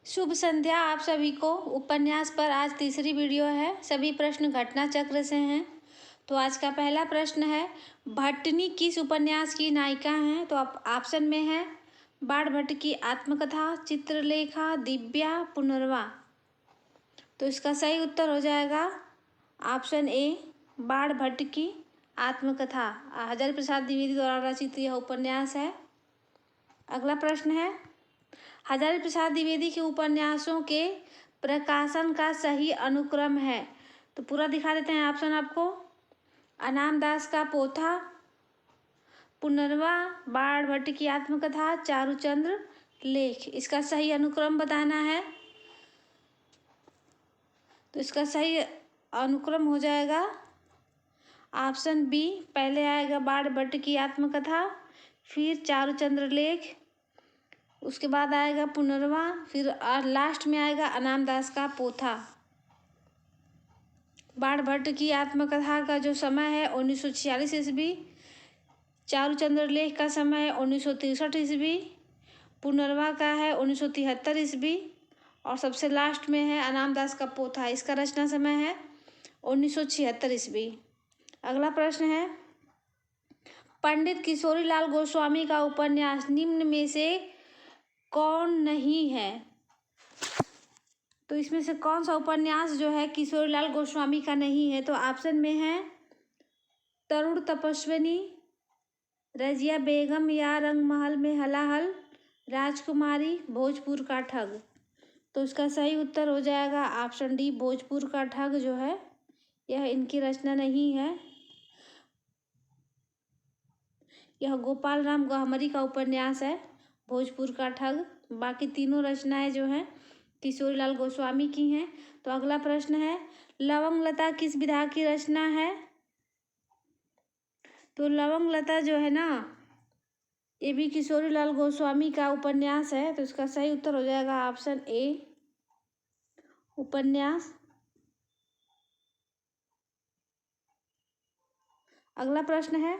शुभ संध्या आप सभी को। उपन्यास पर आज तीसरी वीडियो है। सभी प्रश्न घटना चक्र से हैं। तो आज का पहला प्रश्न है, भट्टनी किस उपन्यास की नायिका हैं? तो आप ऑप्शन में है बाण भट्ट की आत्मकथा, चित्रलेखा, दिव्या, पुनर्वा। तो इसका सही उत्तर हो जाएगा ऑप्शन ए, बाण भट्ट की आत्मकथा। हजारी प्रसाद द्विवेदी द्वारा रचित यह उपन्यास है। अगला प्रश्न है, हजारी प्रसाद द्विवेदी के उपन्यासों के प्रकाशन का सही अनुक्रम है? तो पूरा दिखा देते हैं ऑप्शन आपको। अनाम दास का पोथा, पुनर्वा, बाण भट्ट की आत्मकथा, चारुचंद्र लेख। इसका सही अनुक्रम बताना है। तो इसका सही अनुक्रम हो जाएगा ऑप्शन बी। पहले आएगा बाण भट्ट की आत्मकथा, फिर चारुचंद्र लेख, उसके बाद आएगा पुनर्वा, फिर लास्ट में आएगा अनाम दास का पोथा। बाण भट्ट की आत्मकथा का जो समय है 1946 ईस्वी, चारुचंद्र लेख का समय है 1963 ईस्वी, पुनर्वा का है 1973 ईस्वी और सबसे लास्ट में है अनाम दास का पोथा। इसका रचना समय है 1976 ईस्वी। अगला प्रश्न है, पंडित किशोरीलाल गोस्वामी का उपन्यास निम्न में से कौन नहीं है? तो इसमें से कौन सा उपन्यास जो है किशोरीलाल गोस्वामी का नहीं है? तो ऑप्शन में है तरुण तपस्विनी, रजिया बेगम या रंगमहल में हलाहल, राजकुमारी, भोजपुर का ठग। तो इसका सही उत्तर हो जाएगा ऑप्शन डी, भोजपुर का ठग जो है यह इनकी रचना नहीं है। यह गोपाल राम गहमरी का उपन्यास है, भोजपुर का ठग। बाकी तीनों रचनाएं जो हैं किशोरीलाल गोस्वामी की हैं। तो अगला प्रश्न है, लवंग लता किस विधा की रचना है? तो लवंग लता जो है ना, ये भी किशोरीलाल गोस्वामी का उपन्यास है। तो इसका सही उत्तर हो जाएगा ऑप्शन ए, उपन्यास। अगला प्रश्न है,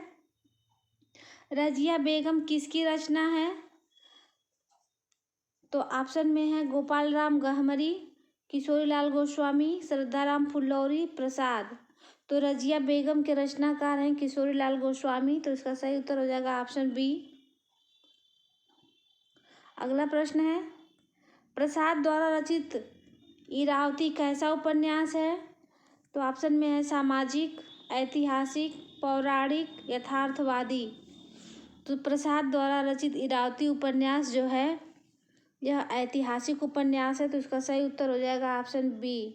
रजिया बेगम किसकी रचना है? तो ऑप्शन में है गोपाल राम गहमरी, किशोरीलाल गोस्वामी, श्रद्धाराम फुल्लौरी, प्रसाद। तो रजिया बेगम के रचनाकार हैं किशोरीलाल गोस्वामी। तो इसका सही उत्तर हो जाएगा ऑप्शन बी। अगला प्रश्न है, प्रसाद द्वारा रचित इरावती कैसा उपन्यास है? तो ऑप्शन में है सामाजिक, ऐतिहासिक, पौराणिक, यथार्थवादी। तो प्रसाद द्वारा रचित इरावती उपन्यास जो है यह ऐतिहासिक उपन्यास है। तो इसका सही उत्तर हो जाएगा ऑप्शन बी।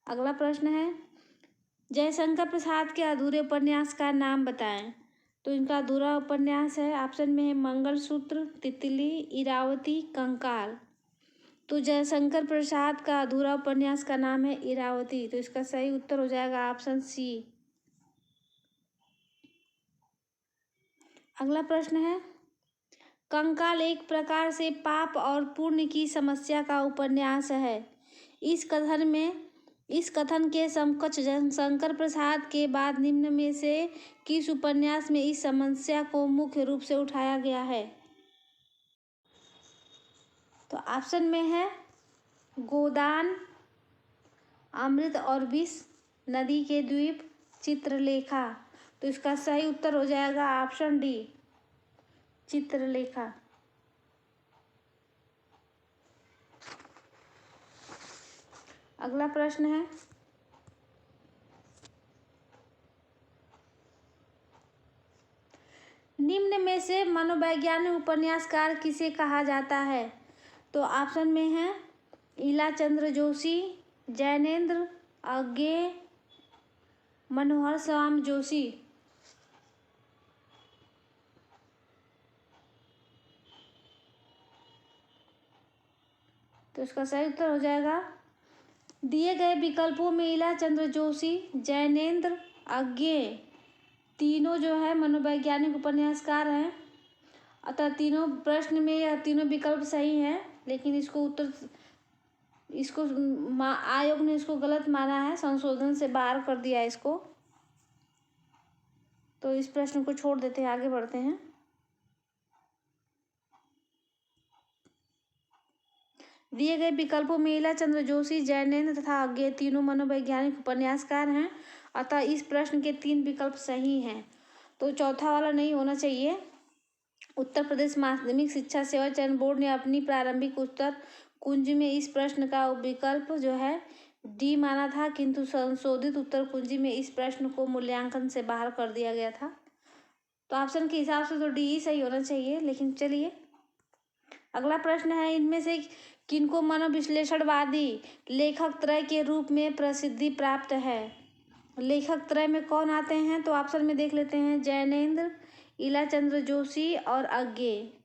अगला प्रश्न है, जयशंकर प्रसाद के अधूरे उपन्यास का नाम बताएं। तो इनका अधूरा उपन्यास है, ऑप्शन में है मंगलसूत्र, तितली, इरावती, कंकाल। तो जयशंकर प्रसाद का अधूरा उपन्यास का नाम है इरावती। तो इसका सही उत्तर हो जाएगा ऑप्शन सी। अगला प्रश्न है, कंकाल एक प्रकार से पाप और पुण्य की समस्या का उपन्यास है। इस कथन के समकक्ष शंकर प्रसाद के बाद निम्न में से किस उपन्यास में इस समस्या को मुख्य रूप से उठाया गया है? तो ऑप्शन में है गोदान, अमृत और विष, नदी के द्वीप, चित्रलेखा। तो इसका सही उत्तर हो जाएगा ऑप्शन डी, चित्रलेखा। अगला प्रश्न है, निम्न में से मनोवैज्ञानिक उपन्यासकार किसे कहा जाता है? तो ऑप्शन में है ईलाचंद्र जोशी, जैनेन्द्र अज्ञे, मनोहर श्याम जोशी। तो इसका सही उत्तर हो जाएगा दिए गए विकल्पों में ईलाचंद्र जोशी, जैनेन्द्र अज्ञे तीनों जो है मनोवैज्ञानिक उपन्यासकार हैं। अतः तीनों प्रश्न में यह तीनों विकल्प सही हैं, लेकिन इसको आयोग ने इसको गलत माना है, संशोधन से बाहर कर दिया है इसको। तो इस प्रश्न को छोड़ देते हैं, आगे बढ़ते हैं। दिए गए विकल्पों में ईला चंद्र जोशी, जैनेन्द्र तथा अज्ञे तीनों मनोवैज्ञानिक उपन्यासकार हैं, अतः इस प्रश्न के 3 विकल्प सही हैं। तो चौथा वाला नहीं होना चाहिए। उत्तर प्रदेश माध्यमिक शिक्षा सेवा चयन बोर्ड ने अपनी प्रारंभिक उत्तर कुंज में इस प्रश्न का विकल्प जो है डी माना था, किंतु संशोधित उत्तर कुंजी में इस प्रश्न को मूल्यांकन से बाहर कर दिया गया था। तो ऑप्शन के हिसाब से तो डी ही सही होना चाहिए। लेकिन चलिए अगला प्रश्न है, इनमें से किनको मनोविश्लेषणवादी लेखक त्रय के रूप में प्रसिद्धि प्राप्त है? लेखक त्रय में कौन आते हैं? तो ऑप्शन में देख लेते हैं, जैनेन्द्र, ईला चंद्र जोशी और अज्ञे।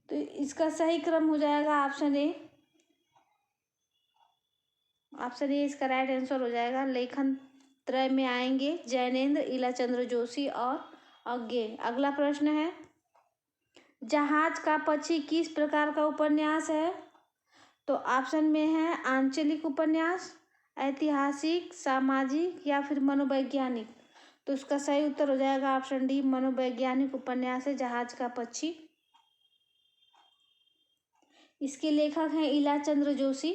तो इसका सही क्रम हो जाएगा ऑप्शन ए। ऑप्शन ए इसका राइट आंसर हो जाएगा। लेखन त्रय में आएंगे जैनेन्द्र, ईला चंद्र जोशी और अज्ञे। अगला प्रश्न है, जहाज का पक्षी किस प्रकार का उपन्यास है? तो ऑप्शन में है आंचलिक उपन्यास, ऐतिहासिक, सामाजिक या फिर मनोवैज्ञानिक। तो इसका सही उत्तर हो जाएगा ऑप्शन डी, मनोवैज्ञानिक उपन्यास है जहाज का पक्षी। इसके लेखक हैं ईला चंद्र जोशी।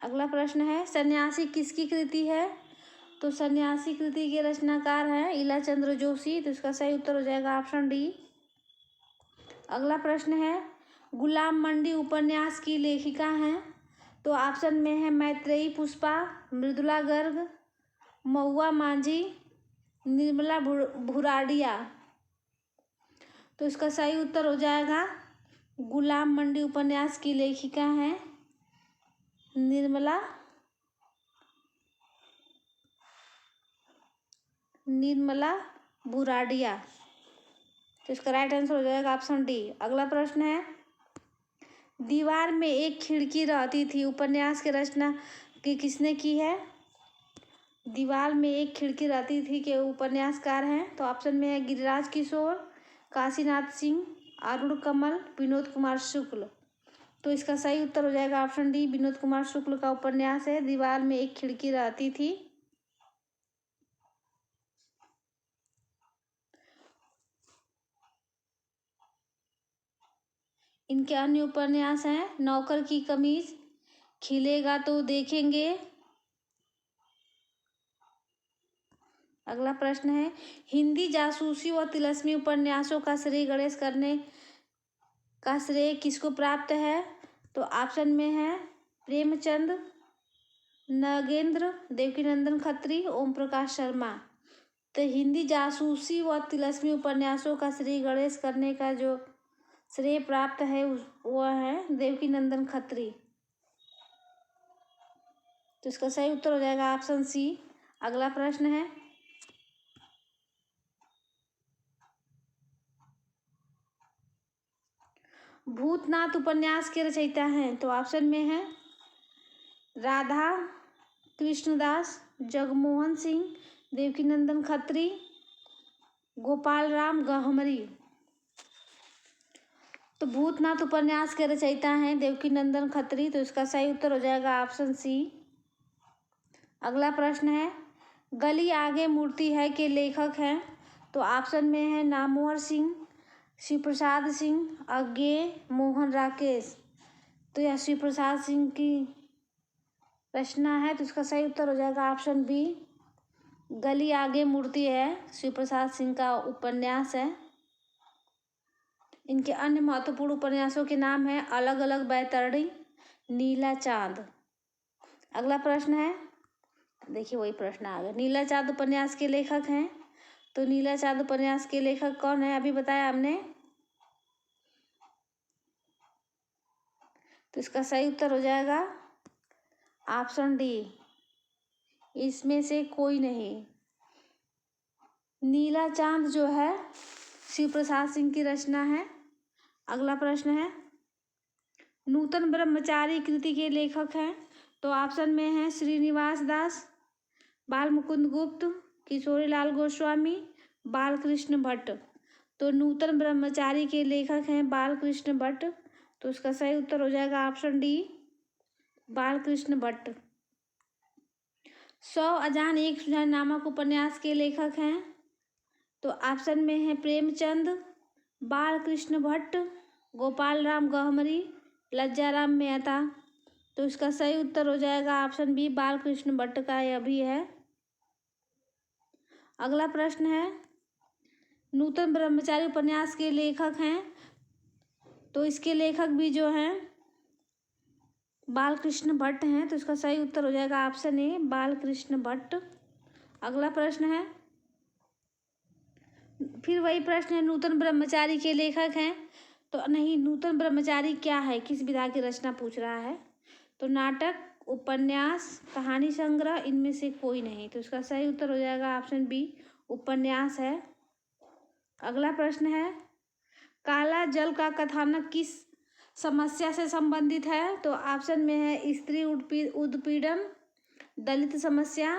अगला प्रश्न है, सन्यासी किसकी कृति है? तो सन्यासी कृति के रचनाकार हैं ईला चंद्र जोशी। तो इसका सही उत्तर हो जाएगा ऑप्शन डी। अगला प्रश्न है, गुलाम मंडी उपन्यास की लेखिका हैं? तो ऑप्शन में है मैत्रेयी पुष्पा, मृदुला गर्ग, महुआ मांझी, निर्मला भुराडिया। तो इसका सही उत्तर हो जाएगा, गुलाम मंडी उपन्यास की लेखिका हैं निर्मला भुराडिया। तो इसका राइट आंसर हो जाएगा ऑप्शन डी। अगला प्रश्न है, दीवार में एक खिड़की रहती थी उपन्यास की रचना किसने की है? दीवार में एक खिड़की रहती थी के उपन्यासकार हैं? तो ऑप्शन में है गिरिराज किशोर, काशीनाथ सिंह, अरुण कमल, विनोद कुमार शुक्ल। तो इसका सही उत्तर हो जाएगा ऑप्शन डी, विनोद कुमार शुक्ल का उपन्यास है दीवार में एक खिड़की रहती थी। इनके अन्य उपन्यास हैं नौकर की कमीज, खिलेगा तो देखेंगे। अगला प्रश्न है, हिंदी जासूसी व तिलस्मी उपन्यासों का श्रेय किसको प्राप्त है? तो ऑप्शन में है प्रेमचंद, नगेंद्र, देवकीनंदन खत्री, ओम प्रकाश शर्मा। तो हिंदी जासूसी व तिलस्मी उपन्यासों का श्री गणेश करने का जो श्रेय प्राप्त है वह है देवकीनंदन खत्री। तो इसका सही उत्तर हो जाएगा ऑप्शन सी। अगला प्रश्न है, भूतनाथ उपन्यास के रचयिता हैं? तो ऑप्शन में है राधा कृष्णदास, जगमोहन सिंह, देवकीनंदन खत्री, गोपाल राम गहमरी। तो भूतनाथ उपन्यास के रचयिता हैं देवकीनंदन खत्री। तो इसका सही उत्तर हो जाएगा ऑप्शन सी। अगला प्रश्न है, गली आगे मूर्ति है के लेखक हैं? तो ऑप्शन में है नामवर सिंह, शिव प्रसाद सिंह, अज्ञे, मोहन राकेश। तो यह शिव प्रसाद सिंह की रचना है। तो इसका सही उत्तर हो जाएगा ऑप्शन बी, गली आगे मूर्ति है शिव प्रसाद सिंह का उपन्यास है। इनके अन्य महत्वपूर्ण उपन्यासों के नाम हैं अलग अलग बैतरणी, नीला चांद। अगला प्रश्न है, देखिए वही प्रश्न आ गया, नीला चांद उपन्यास के लेखक हैं? तो नीला चांद उपन्यास के लेखक कौन है? अभी बताया हमने। तो इसका सही उत्तर हो जाएगा ऑप्शन डी, इसमें से कोई नहीं। नीला चांद जो है शिव प्रसाद सिंह की रचना है। अगला प्रश्न है, नूतन ब्रह्मचारी कृति के लेखक हैं? तो ऑप्शन में है श्रीनिवास दास, बाल मुकुंद गुप्त, किशोरीलाल गोस्वामी, बालकृष्ण भट्ट। तो नूतन ब्रह्मचारी के लेखक हैं बालकृष्ण भट्ट। तो इसका सही उत्तर हो जाएगा ऑप्शन डी, बालकृष्ण भट्ट। 100 अजान एक सुझाव नामक उपन्यास के लेखक हैं? तो ऑप्शन में है प्रेमचंद, बालकृष्ण भट्ट, गोपाल राम गहमरी, लज्जाराम मेहता। तो इसका सही उत्तर हो जाएगा ऑप्शन बी, बालकृष्ण भट्ट का यह भी है। अगला प्रश्न है, नूतन ब्रह्मचारी उपन्यास के लेखक हैं, तो इसके लेखक भी जो हैं बालकृष्ण भट्ट हैं। तो इसका सही उत्तर हो जाएगा ऑप्शन ए, बालकृष्ण भट्ट। अगला प्रश्न है, फिर वही प्रश्न है, नूतन ब्रह्मचारी के लेखक हैं, तो नहीं, नूतन ब्रह्मचारी क्या है, किस विधा की रचना पूछ रहा है। तो नाटक, उपन्यास, कहानी संग्रह, इनमें से कोई नहीं। तो इसका सही उत्तर हो जाएगा ऑप्शन बी, उपन्यास है। अगला प्रश्न है, काला जल का कथानक किस समस्या से संबंधित है। तो ऑप्शन में है स्त्री उत्पीड़न, दलित समस्या,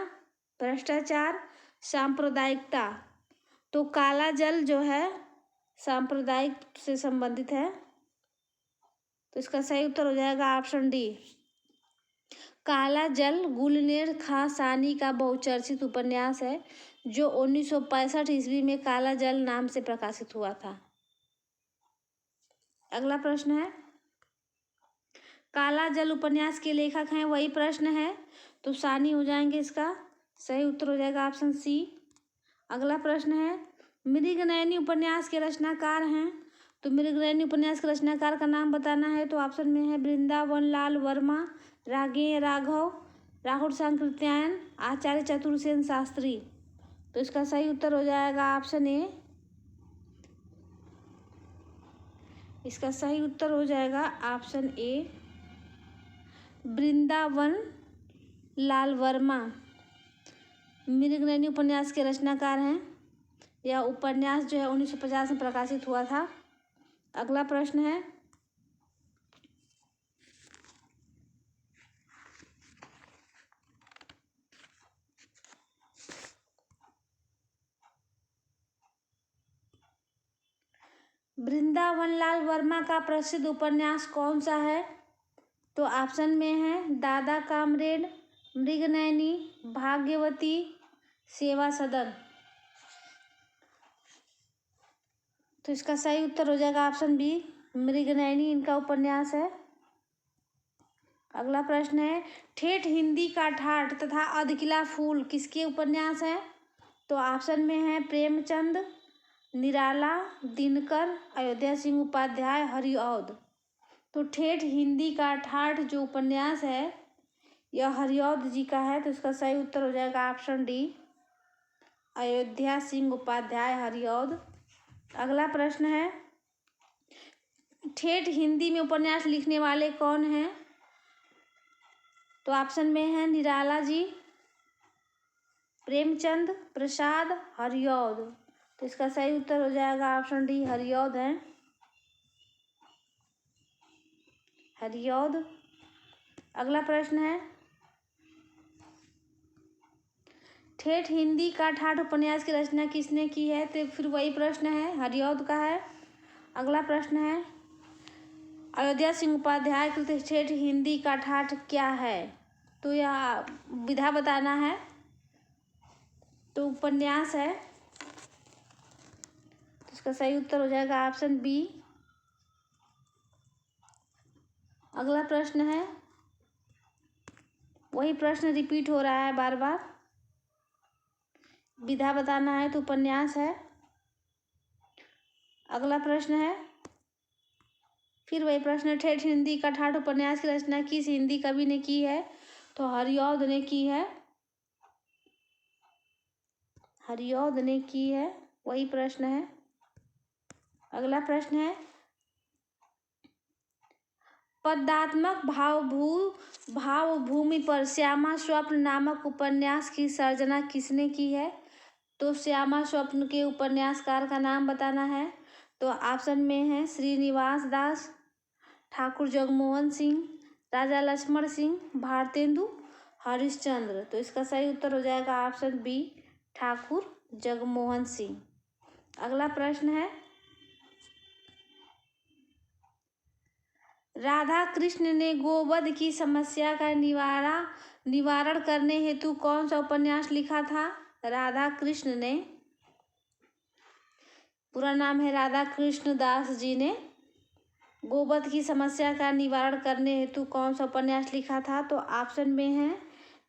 भ्रष्टाचार, सांप्रदायिकता। तो काला जल जो है सांप्रदायिक से संबंधित है। तो इसका सही उत्तर हो जाएगा ऑप्शन डी, काला जल गुलनेर खां सानी का बहुचर्चित उपन्यास है, जो 1965 ईस्वी में काला जल नाम से प्रकाशित हुआ था। अगला प्रश्न है, काला जल उपन्यास के लेखक हैं, वही प्रश्न है, तो सानी हो जाएंगे। इसका सही उत्तर हो जाएगा ऑप्शन सी। अगला प्रश्न है, मृगनयनी उपन्यास के रचनाकार हैं, तो मृगनयनी उपन्यास के रचनाकार का नाम बताना है। तो ऑप्शन में है वृंदावन लाल वर्मा, राघेय राघव, राहुल सांकृत्यायन, आचार्य चतुर्सेन शास्त्री। तो इसका सही उत्तर हो जाएगा ऑप्शन ए, इसका सही उत्तर हो जाएगा ऑप्शन ए, वृंदावन लाल वर्मा मृगनयनी उपन्यास के रचनाकार हैं। यह उपन्यास जो है 1950 में प्रकाशित हुआ था। अगला प्रश्न है, वृंदावन लाल वर्मा का प्रसिद्ध उपन्यास कौन सा है। तो ऑप्शन में है दादा कामरेड, मृगनयनी, भाग्यवती, सेवा सदन। तो इसका सही उत्तर हो जाएगा ऑप्शन बी, मृगनयनी इनका उपन्यास है। अगला प्रश्न है, ठेठ हिंदी का ठाठ तथा अधकिला फूल किसके उपन्यास है। तो ऑप्शन में है प्रेमचंद, निराला, दिनकर, अयोध्या सिंह उपाध्याय, हरिऔध। तो ठेठ हिंदी का ठाठ जो उपन्यास है यह हरिऔध जी का है। तो इसका सही उत्तर हो जाएगा ऑप्शन डी, अयोध्या सिंह उपाध्याय, हरिऔध। अगला प्रश्न है, ठेठ हिंदी में उपन्यास लिखने वाले कौन हैं। तो ऑप्शन में है निराला जी, प्रेमचंद, प्रसाद, हरिऔध। तो इसका सही उत्तर हो जाएगा ऑप्शन डी, हरिऔध है, हरिऔध। अगला प्रश्न है, ठेठ हिंदी का ठाठ उपन्यास की रचना किसने की है। तो फिर वही प्रश्न है, हरिऔध का है। अगला प्रश्न है, अयोध्या सिंह उपाध्याय कृत ठेठ हिंदी का ठाठ क्या है। तो यह विधा बताना है। तो उपन्यास है। तो इसका सही उत्तर हो जाएगा ऑप्शन बी। अगला प्रश्न है, वही प्रश्न रिपीट हो रहा है बार बार, विधा बताना है। तो उपन्यास है। अगला प्रश्न है, फिर वही प्रश्न, ठेठ हिंदी का ठाठ उपन्यास की रचना किस हिंदी कवि ने की है। तो हरिऔध ने की है, हरिऔध ने की है, वही प्रश्न है। अगला प्रश्न है, पदात्मक भावभूमि पर श्यामा स्वप्न नामक उपन्यास की सर्जना किसने की है। तो श्यामा स्वप्न के उपन्यासकार का नाम बताना है। तो ऑप्शन में है श्रीनिवास दास, ठाकुर जगमोहन सिंह, राजा लक्ष्मण सिंह, भारतेंदु हरिश्चंद्र। तो इसका सही उत्तर हो जाएगा ऑप्शन बी, ठाकुर जगमोहन सिंह। अगला प्रश्न है, राधा कृष्ण ने गोवध की समस्या का निवारण करने हेतु कौन सा उपन्यास लिखा था। राधा कृष्ण ने, पूरा नाम है राधा कृष्ण दास जी ने, गोवध की समस्या का निवारण करने हेतु कौन सा उपन्यास लिखा था? तो ऑप्शन में है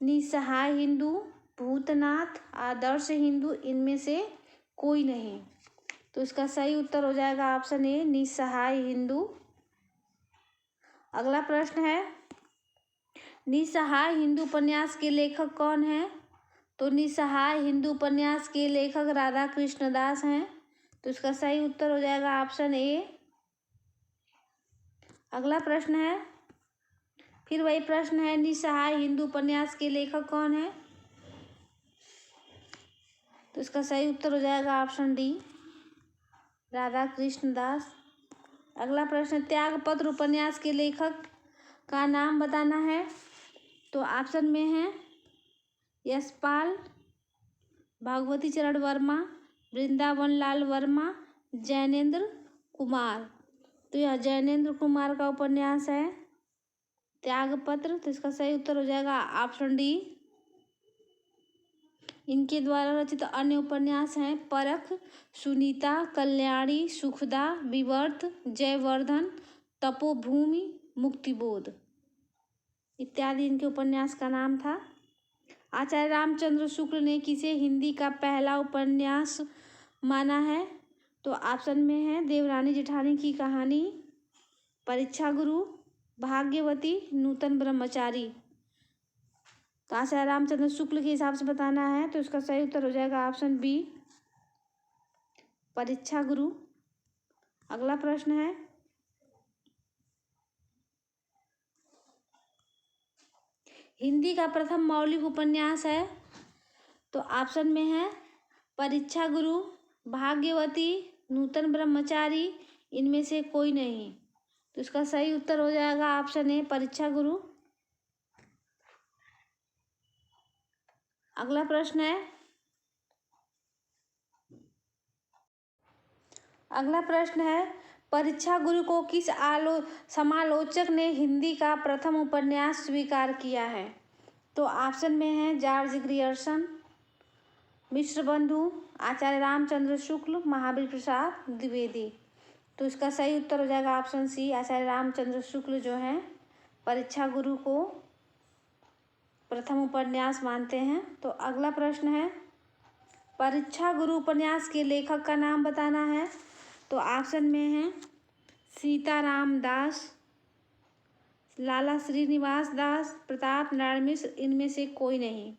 निस्सहाय हिंदू, भूतनाथ, आदर्श हिंदू, इनमें से कोई नहीं। तो इसका सही उत्तर हो जाएगा ऑप्शन ए, निस्सहाय हिंदू। अगला प्रश्न है, निस्सहाय हिंदू उपन्यास के लेखक कौन है? तो निस्सहाय हिंदू उपन्यास के लेखक राधा कृष्ण दास हैं। तो इसका सही उत्तर हो जाएगा ऑप्शन ए। अगला प्रश्न है, फिर वही प्रश्न है, निस्सहाय हिंदू उपन्यास के लेखक कौन है? तो इसका सही उत्तर हो जाएगा ऑप्शन डी, राधा कृष्ण दास। अगला प्रश्न, त्यागपत्र उपन्यास के लेखक का नाम बताना है। तो ऑप्शन में है यशपाल, भगवती चरण वर्मा, वृंदावन लाल वर्मा, जैनेन्द्र कुमार। तो यह जैनेन्द्र कुमार का उपन्यास है त्यागपत्र। तो इसका सही उत्तर हो जाएगा ऑप्शन डी। इनके द्वारा रचित अन्य उपन्यास हैं परख, सुनीता, कल्याणी, सुखदा, विवर्त, जयवर्धन, तपोभूमि, मुक्तिबोध इत्यादि इनके उपन्यास का नाम था। आचार्य रामचंद्र शुक्ल ने किसे हिंदी का पहला उपन्यास माना है? तो ऑप्शन में है देवरानी जेठानी की कहानी, परीक्षा गुरु, भाग्यवती, नूतन ब्रह्मचारी। तो आचार्य रामचंद्र शुक्ल के हिसाब से बताना है। तो इसका सही उत्तर हो जाएगा ऑप्शन बी, परीक्षा गुरु। अगला प्रश्न है, हिंदी का प्रथम मौलिक उपन्यास है। तो ऑप्शन में है परीक्षा गुरु, भाग्यवती, नूतन ब्रह्मचारी, इनमें से कोई नहीं। तो इसका सही उत्तर हो जाएगा ऑप्शन ए, परीक्षा गुरु। अगला प्रश्न है, परीक्षा गुरु को किस समालोचक ने हिंदी का प्रथम उपन्यास स्वीकार किया है? तो ऑप्शन में है जॉर्ज ग्रियर्सन, मिश्र बंधु, आचार्य रामचंद्र शुक्ल, महावीर प्रसाद द्विवेदी। तो इसका सही उत्तर हो जाएगा ऑप्शन सी, आचार्य रामचंद्र शुक्ल जो हैं परीक्षा गुरु को प्रथम उपन्यास मानते हैं। तो अगला प्रश्न है, परीक्षा गुरु उपन्यास के लेखक का नाम बताना है। तो ऑप्शन में है सीताराम दास, लाला श्रीनिवास दास, प्रताप नारायण मिश्र, इनमें से कोई नहीं।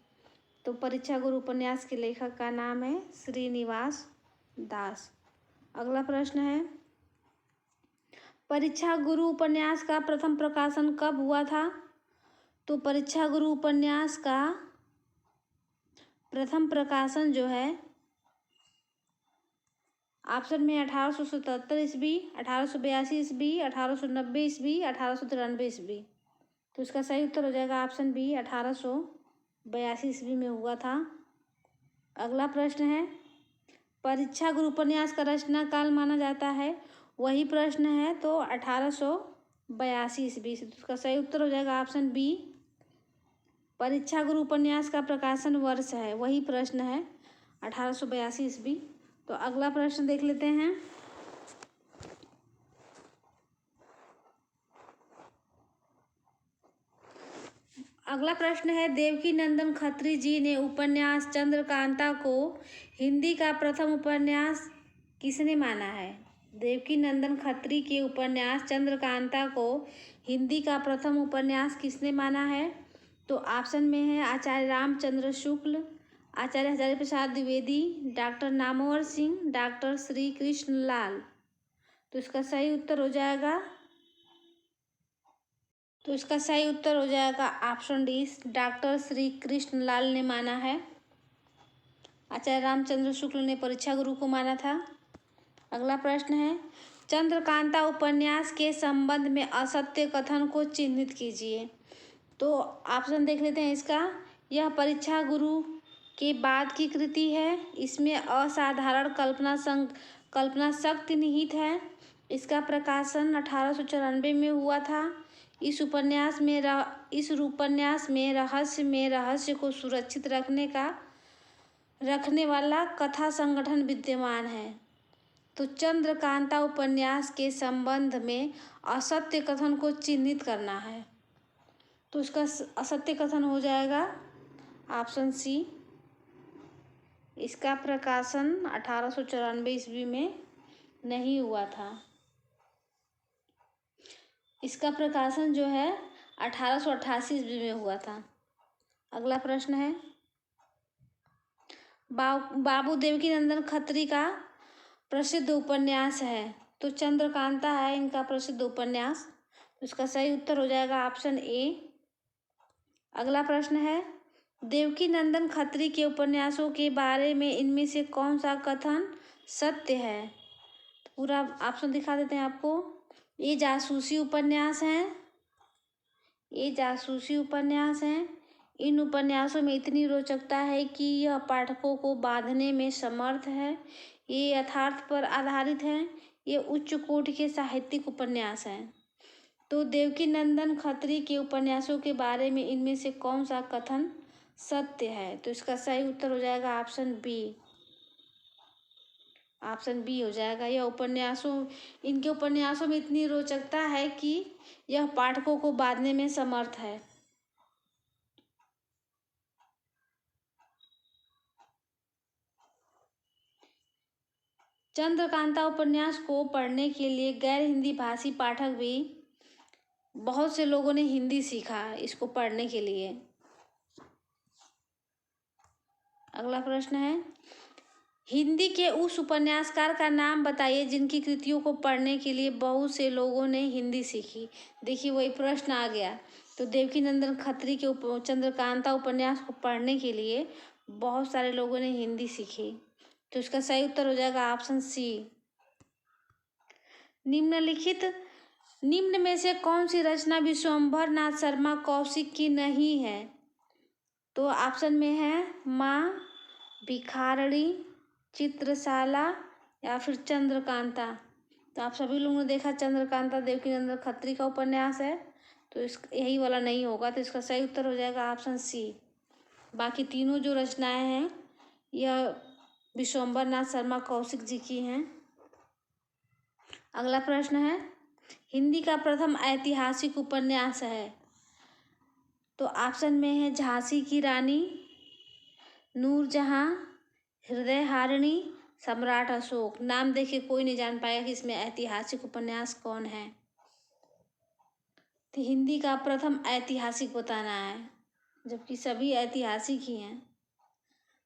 तो परीक्षा गुरु उपन्यास के लेखक का नाम है श्रीनिवास दास। अगला प्रश्न है, परीक्षा गुरु उपन्यास का प्रथम प्रकाशन कब हुआ था? तो परीक्षा गुरु उपन्यास का प्रथम प्रकाशन जो है ऑप्शन में 1877 ईस्वी, 1882 ईस्वी, 1890 ईस्वी, 1893 ईस्वी। तो इसका सही उत्तर हो जाएगा ऑप्शन बी, 1882 ईस्वी में हुआ था। अगला प्रश्न है, परीक्षा गुरु उपन्यास का रचना काल माना जाता है, वही प्रश्न है। तो 1882 ईस्वी से। तो इसका सही उत्तर हो जाएगा ऑप्शन बी, परीक्षा गुरु उपन्यास का प्रकाशन वर्ष है, वही प्रश्न है 1882 ईस्वी। तो अगला प्रश्न देख लेते हैं, अगला प्रश्न है, देवकी नंदन खत्री जी ने उपन्यास चंद्रकांता को हिंदी का प्रथम उपन्यास किसने माना है? देवकी नंदन खत्री के उपन्यास चंद्रकांता को हिंदी का प्रथम उपन्यास किसने माना है? तो ऑप्शन में है आचार्य रामचंद्र शुक्ल, आचार्य हजारी प्रसाद द्विवेदी, डॉक्टर नामवर सिंह, डॉक्टर श्री कृष्ण लाल। तो इसका सही उत्तर हो जाएगा option D, doctor Shri Krishna Lal ने माना है। आचार्य रामचंद्र शुक्ल ने परीक्षा गुरु को माना था। अगला प्रश्न है, चंद्रकांता उपन्यास के संबंध में असत्य कथन को चिन्हित कीजिए। तो ऑप्शन देख लेते हैं इसका, यह परीक्षा गुरु के बाद की कृति है, इसमें असाधारण कल्पना शक्ति निहित है, इसका प्रकाशन 1894 में हुआ था, इस उपन्यास में रहस्य को सुरक्षित रखने वाला कथा संगठन विद्यमान है, तो चंद्रकांता उपन्यास के संबंध में असत्य कथन को चिन्हित करना है। तो इसका असत्य कथन हो जाएगा ऑप्शन सी। इसका प्रकाशन 1894 ईस्वी में नहीं हुआ था। इसका प्रकाशन जो है 1888 ईस्वी में हुआ था। अगला प्रश्न है, बाबू देवकीनंदन खत्री का प्रसिद्ध उपन्यास है। तो चंद्रकांता है इनका प्रसिद्ध उपन्यास। तो इसका सही उत्तर हो जाएगा ऑप्शन ए। अगला प्रश्न है, देवकीनंदन खत्री के उपन्यासों के बारे में इनमें से कौन सा कथन सत्य है? तो पूरा ऑप्शन दिखा देते हैं आपको। ये जासूसी उपन्यास हैं। ये जासूसी उपन्यास हैं। इन उपन्यासों में इतनी रोचकता है कि यह पाठकों को बांधने में समर्थ है। ये यथार्थ पर आधारित हैं। ये उच्च कोटि के साहित्यिक उपन्यास हैं। तो देवकीनंदन खत्री के उपन्यासों के बारे में इनमें से कौन सा कथन सत्य है? तो इसका सही उत्तर हो जाएगा ऑप्शन बी। ऑप्शन बी हो जाएगा। इनके उपन्यासों में इतनी रोचकता है कि यह पाठकों को बांधने में समर्थ है। चंद्रकांता उपन्यास को पढ़ने के लिए गैर हिंदी भाषी पाठक भी बहुत से लोगों ने हिंदी सीखा इसको पढ़ने के लिए। अगला प्रश्न है, हिंदी के उस उपन्यासकार का नाम बताइए जिनकी कृतियों को पढ़ने के लिए बहुत से लोगों ने हिंदी सीखी। देखिए वही प्रश्न आ गया। तो देवकीनंदन खत्री के चंद्रकांता उपन्यास को पढ़ने के लिए बहुत सारे लोगों ने हिंदी सीखी। तो इसका सही उत्तर हो जाएगा ऑप्शन सी। निम्न में से कौन सी रचना विश्वंभर नाथ शर्मा कौशिक की नहीं है? तो ऑप्शन में है माँ, भिखारणी, चित्रशाला या फिर चंद्रकांता। तो आप सभी लोगों ने देखा चंद्रकांता देवकीनंदन खत्री का उपन्यास है। तो यही वाला नहीं होगा। तो इसका सही उत्तर हो जाएगा ऑप्शन सी। बाकी तीनों जो रचनाएं हैं यह विश्वंभर नाथ शर्मा कौशिक जी की हैं। अगला प्रश्न है, हिंदी का प्रथम ऐतिहासिक उपन्यास है। तो ऑप्शन में है झांसी की रानी, नूरजहां, हृदय हारिणी, सम्राट अशोक। नाम देखे कोई नहीं जान पाएगा कि इसमें ऐतिहासिक उपन्यास कौन है। तो हिंदी का प्रथम ऐतिहासिक बताना है, जबकि सभी ऐतिहासिक ही हैं।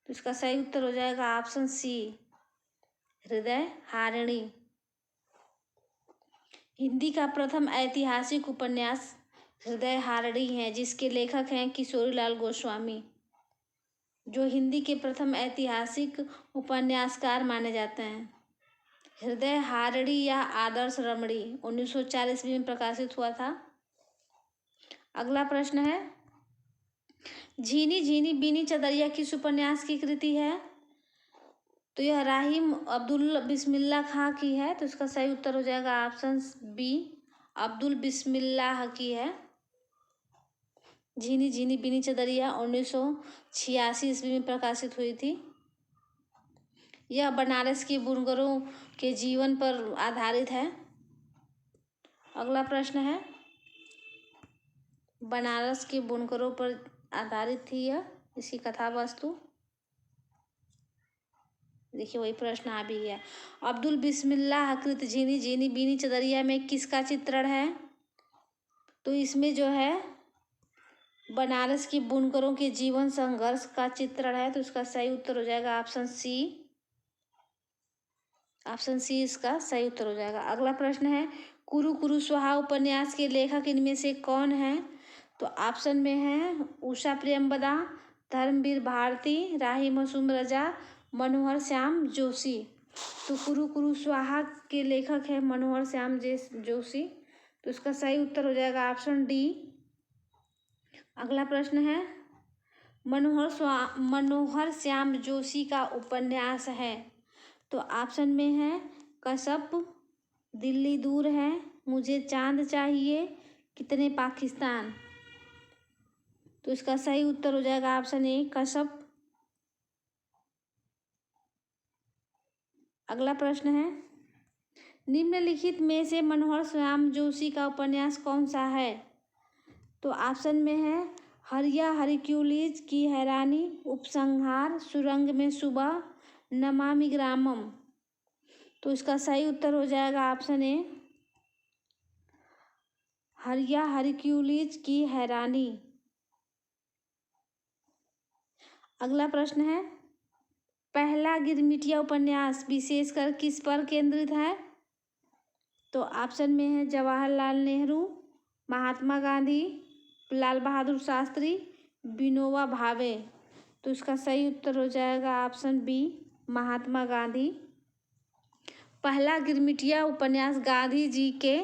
तो इसका सही उत्तर हो जाएगा ऑप्शन सी, हृदय हारिणी। हिंदी का प्रथम ऐतिहासिक उपन्यास हृदय हारिणी है, जिसके लेखक हैं किशोरीलाल गोस्वामी, जो हिंदी के प्रथम ऐतिहासिक उपन्यासकार माने जाते हैं। हृदय हारिणी या आदर्श रमणी 1940 में प्रकाशित हुआ था। अगला प्रश्न है, झीनी झीनी बीनी चदरिया किस उपन्यास की कृति है? तो यह राहिम अब्दुल बिस्मिल्लाह खां की है। तो इसका सही उत्तर हो जाएगा ऑप्शन बी, अब्दुल बिस्मिल्लाह की है। झीनी झीनी बीनी चदरिया 1986 ईस्वी में प्रकाशित हुई थी। यह बनारस के बुनकरों के जीवन पर आधारित है। अगला प्रश्न है, बनारस के बुनकरों पर आधारित थी यह इसकी कथा वस्तु। देखिए वही प्रश्न आ भी गया। अब्दुल बिस्मिल्लाह कृत झीनी झीनी बीनी चदरिया में किसका चित्रण है? तो इसमें जो है बनारस के बुनकरों के जीवन संघर्ष का चित्रण है। तो इसका सही उत्तर हो जाएगा ऑप्शन सी। ऑप्शन सी इसका सही उत्तर हो जाएगा। अगला प्रश्न है, कुरु कुरु स्वाहा उपन्यास के लेखक इनमें से कौन है? तो ऑप्शन में है उषा प्रियंवदा, धर्मवीर भारती, राही मासूम रजा, मनोहर श्याम जोशी। तो कुरु कुरु स्वाहा के लेखक है मनोहर श्याम जोशी। तो इसका सही उत्तर हो जाएगा ऑप्शन डी। अगला प्रश्न है, मनोहर श्याम जोशी का उपन्यास है। तो ऑप्शन में है कसब, दिल्ली दूर है, मुझे चांद चाहिए, कितने पाकिस्तान। तो इसका सही उत्तर हो जाएगा ऑप्शन ए, कसब। अगला प्रश्न है, निम्नलिखित में से मनोहर श्याम जोशी का उपन्यास कौन सा है? तो ऑप्शन में है हरिया हरक्यूलिस की हैरानी, उपसंहार, सुरंग में सुबह, नमामि ग्रामम। तो इसका सही उत्तर हो जाएगा ऑप्शन ए, हरिया हरक्यूलिस की हैरानी। अगला प्रश्न है, पहला गिरमिटिया उपन्यास विशेषकर किस पर केंद्रित है? तो ऑप्शन में है जवाहरलाल नेहरू, महात्मा गांधी, लाल बहादुर शास्त्री, विनोबा भावे। तो इसका सही उत्तर हो जाएगा ऑप्शन बी, महात्मा गांधी। पहला गिरमिटिया उपन्यास गांधी जी के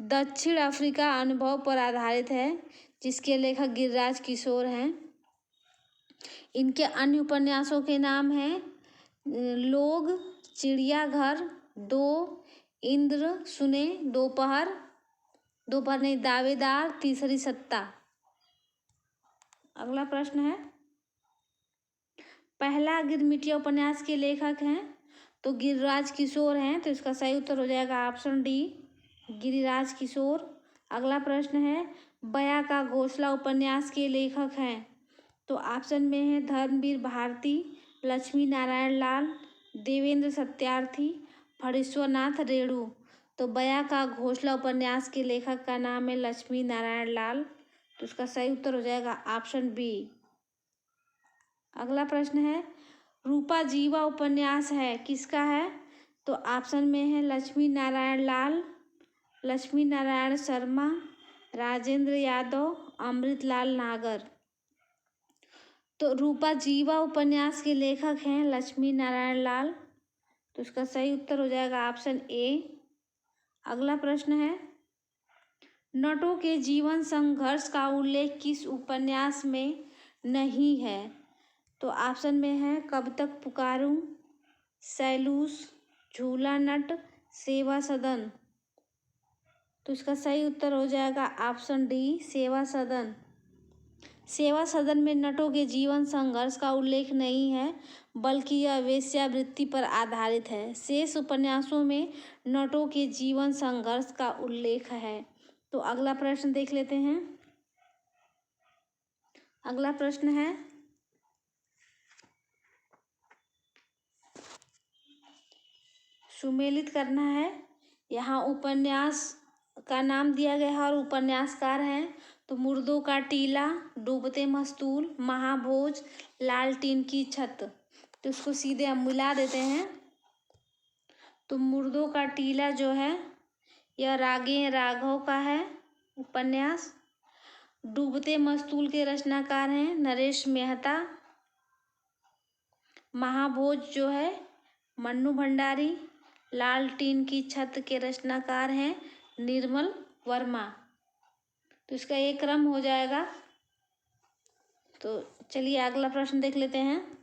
दक्षिण अफ्रीका अनुभव पर आधारित है, जिसके लेखक गिरिराज किशोर हैं। इनके अन्य उपन्यासों के नाम हैं लोग, चिड़ियाघर, दो, इंद्र सुने, दोपहर नहीं, दावेदार, तीसरी सत्ता। अगला प्रश्न है, पहला गिरमिटिया उपन्यास के लेखक हैं? तो गिरिराज किशोर हैं। तो इसका सही उत्तर हो जाएगा ऑप्शन डी, गिरिराज किशोर। अगला प्रश्न है, बया का घोंसला उपन्यास के लेखक हैं? तो ऑप्शन में है धर्मवीर भारती, लक्ष्मी नारायण लाल, देवेंद्र सत्यार्थी, फणीश्वरनाथ रेणु। तो बया का घोंसला उपन्यास के लेखक का नाम है लक्ष्मी नारायण लाल। तो इसका सही उत्तर हो जाएगा ऑप्शन बी। अगला प्रश्न है, रूपा जीवा उपन्यास है किसका है? तो ऑप्शन में है लक्ष्मी नारायण लाल, लक्ष्मी नारायण शर्मा, राजेंद्र यादव, अमृतलाल नागर। तो रूपा जीवा उपन्यास के लेखक हैं लक्ष्मी नारायण लाल। तो इसका सही उत्तर हो जाएगा ऑप्शन ए। अगला प्रश्न है, नटों के जीवन संघर्ष का उल्लेख किस उपन्यास में नहीं है? तो ऑप्शन में है कब तक पुकारूं, सैलूस, झूला नट, सेवा सदन। तो इसका सही उत्तर हो जाएगा ऑप्शन डी, सेवा सदन। सेवा सदन में नटों के जीवन संघर्ष का उल्लेख नहीं है, बल्कि यह वेश्यावृत्ति पर आधारित है। शेष उपन्यासों में नटों के जीवन संघर्ष का उल्लेख है। तो अगला प्रश्न देख लेते हैं। अगला प्रश्न है, सुमेलित करना है। यहाँ उपन्यास का नाम दिया गया है और उपन्यासकार हैं। तो मुर्दों का टीला, डूबते मस्तूल, महाभोज, लालटीन की छत। तो इसको सीधे हम मिला देते हैं। तो मुर्दों का टीला जो है यह रागे राघव का है उपन्यास। डूबते मस्तूल के रचनाकार हैं नरेश मेहता। महाभोज जो है मन्नू भंडारी। लालटीन की छत के रचनाकार हैं निर्मल वर्मा। तो इसका एक क्रम हो जाएगा। तो चलिए अगला प्रश्न देख लेते हैं।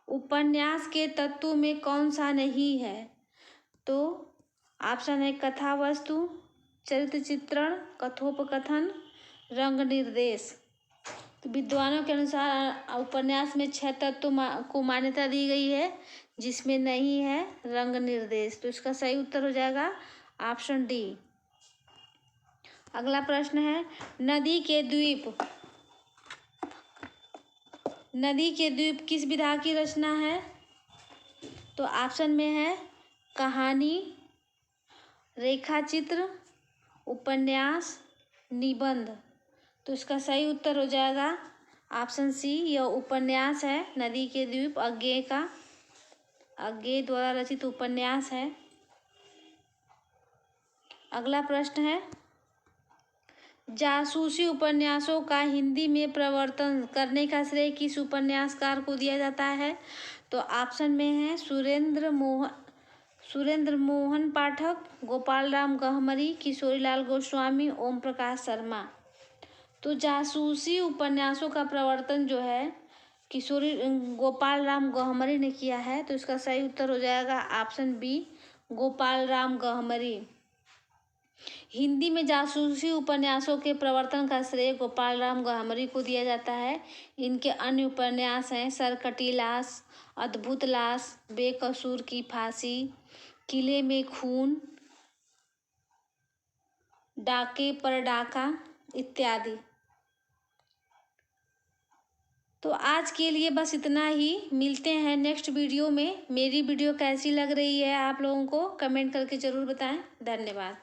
उपन्यास के तत्व में कौन सा नहीं है? तो ऑप्शन है कथा वस्तु, चरित्र चित्रण, कथोपकथन, रंग निर्देश। तो विद्वानों के अनुसार उपन्यास में 6 तत्व को मान्यता दी गई है, जिसमें नहीं है रंग निर्देश। तो इसका सही उत्तर हो जाएगा ऑप्शन डी। अगला प्रश्न है, नदी के द्वीप किस विधा की रचना है? तो ऑप्शन में है कहानी, रेखाचित्र, उपन्यास, निबंध। तो इसका सही उत्तर हो जाएगा ऑप्शन सी, यह उपन्यास है। नदी के द्वीप अज्ञे द्वारा रचित उपन्यास है। अगला प्रश्न है, जासूसी उपन्यासों का हिंदी में प्रवर्तन करने का श्रेय किस उपन्यासकार को दिया जाता है? तो ऑप्शन में है सुरेंद्र मोहन पाठक, गोपाल राम गहमरी, किशोरीलाल गोस्वामी, ओम प्रकाश शर्मा। तो जासूसी उपन्यासों का प्रवर्तन जो है गोपाल राम गहमरी ने किया है। तो इसका सही उत्तर हो जाएगा ऑप्शन बी, गोपाल राम गहमरी। हिंदी में जासूसी उपन्यासों के प्रवर्तन का श्रेय गोपाल राम गहमरी को दिया जाता है। इनके अन्य उपन्यास हैं सरकटी लाश, अद्भुत लाश, बेकसूर की फांसी, किले में खून, डाके पर डाका इत्यादि। तो आज के लिए बस इतना ही। मिलते हैं नेक्स्ट वीडियो में। मेरी वीडियो कैसी लग रही है आप लोगों को कमेंट करके ज़रूर बताएं। धन्यवाद।